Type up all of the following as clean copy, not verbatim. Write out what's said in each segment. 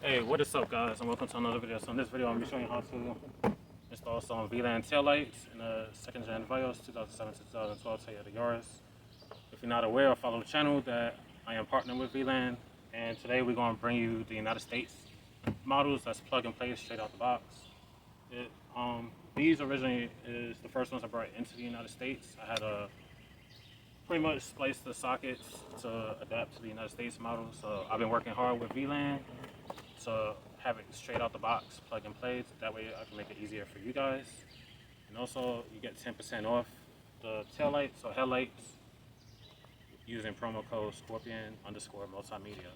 Hey, what is up, guys, and welcome to another video. So in this video, I'm going to be showing you how to install some Vland taillights in a second-gen Vios 2007-2012 Toyota Yaris. If you're not aware or follow the channel, that I am partnering with Vland, and today we're going to bring you the United States models that's plug and play straight out the box. These originally is the first ones I brought into the United States. I had to pretty much splice the sockets to adapt to the United States model. So I've been working hard with Vland to have it straight out the box, plug and play. That way I can make it easier for you guys. And also you get 10% off the taillights or headlights using promo code Scorpion_multimedia.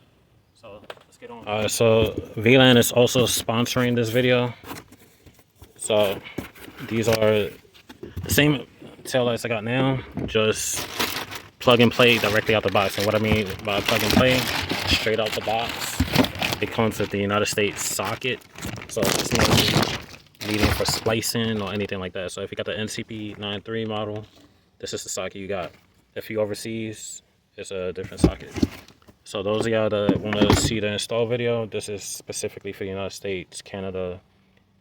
So let's get on. So Vland is also sponsoring this video. So these are the same taillights I got now, just plug and play directly out the box. And what I mean by plug and play, straight out the box, it comes with the United States socket, so it's not needing for splicing or anything like that. So if you got the NCP93 model, this is the socket you got. If you overseas, it's a different socket. So those of y'all that want to see the install video, this is specifically for the United States, Canada,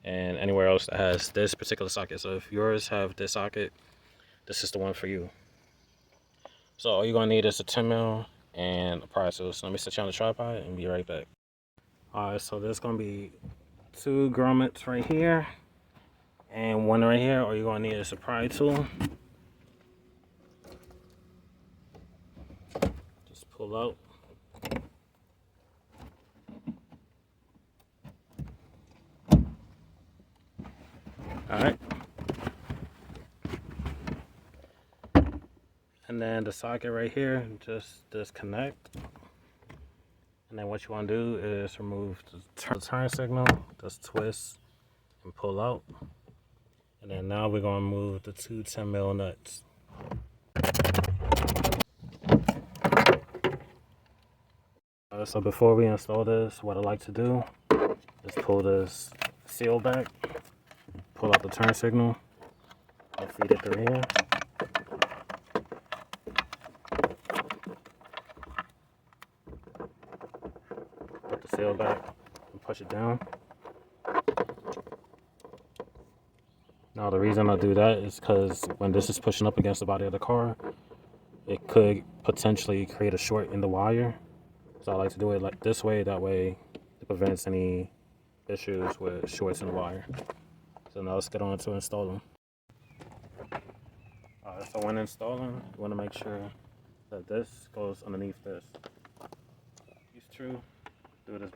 and anywhere else that has this particular socket. So if yours have this socket, this is the one for you. So all you're gonna need is a 10mm and a pry tool. So let me set you on the tripod and be right back. Alright, so there's gonna be 2 grommets right here and 1 right here. All you're gonna need is a pry tool. Just pull out. Alright. And then the socket right here, just disconnect. And then what you want to do is remove the turn signal, just twist and pull out. And then now we're going to move the 2 10mm nuts. So before we install this, what I like to do is pull this seal back, pull out the turn signal, and feed it through here. Put the seal back and push it down. Now the reason I do that is because when this is pushing up against the body of the car, it could potentially create a short in the wire. So I like to do it like this way, that way it prevents any issues with shorts in the wire. So now let's get on to installing. Alright, so when installing, you want to make sure that this goes underneath this. It's true. Do this.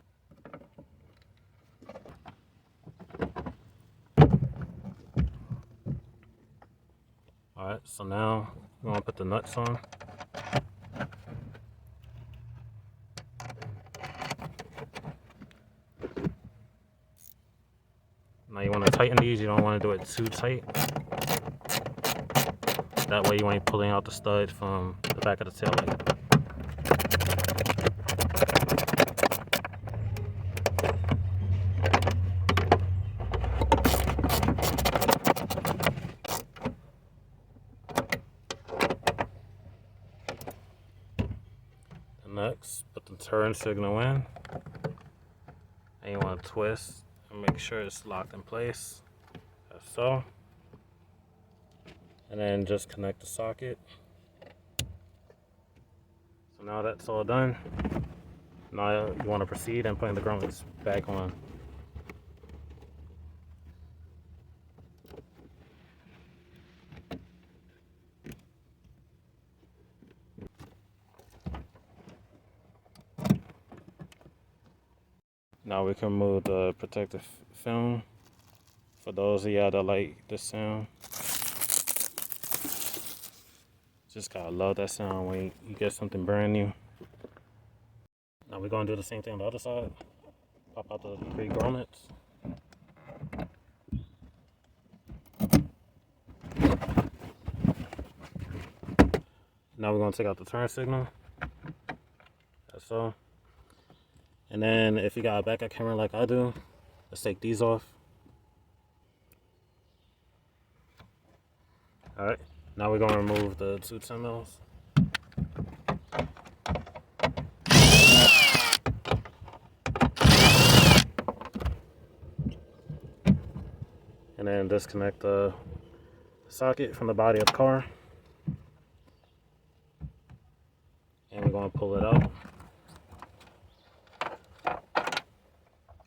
Alright, so now you want to put the nuts on. Now you want to tighten these, you don't want to do it too tight. That way you ain't pulling out the stud from the back of the taillight. Next, put the turn signal in. And you want to twist and make sure it's locked in place, as so. And then just connect the socket. So now that's all done. Now you want to proceed and putting the grommets back on. Now we can remove the protective film. For those of y'all that like this sound, just gotta love that sound when you get something brand new. Now we're gonna do the same thing on the other side. Pop out the 3 grommets. Now we're gonna take out the turn signal. That's so. And then if you got a backup camera like I do, let's take these off. Alright, now we're going to remove the 2 10mm. and then disconnect the socket from the body of the car. And we're going to pull it out.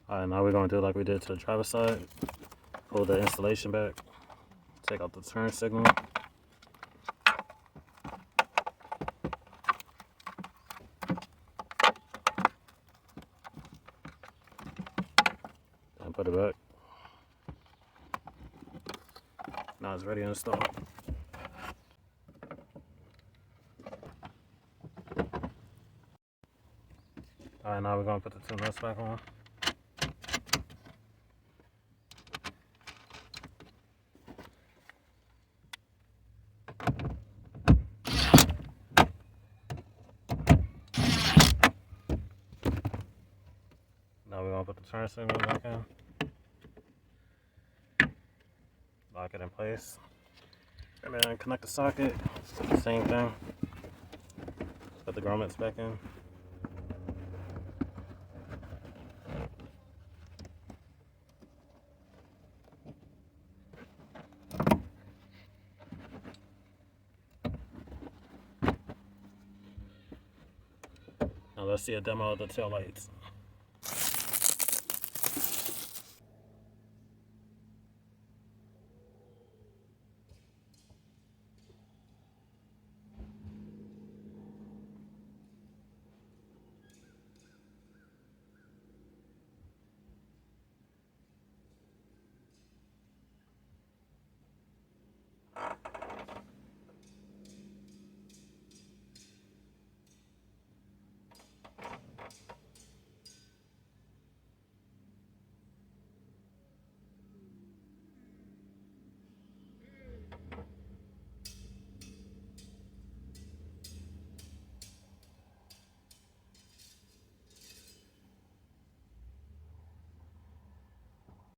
Alright, now we're going to do like we did to the driver's side. Pull the installation back. Take out the turn signal. And put it back. Now it's ready to install. Alright, now we're going to put the two nuts back on. Now we're going to put the turn signal back in. Lock it in place. And then connect the socket. Same thing. Put the grommets back in. Now let's see a demo of the tail lights.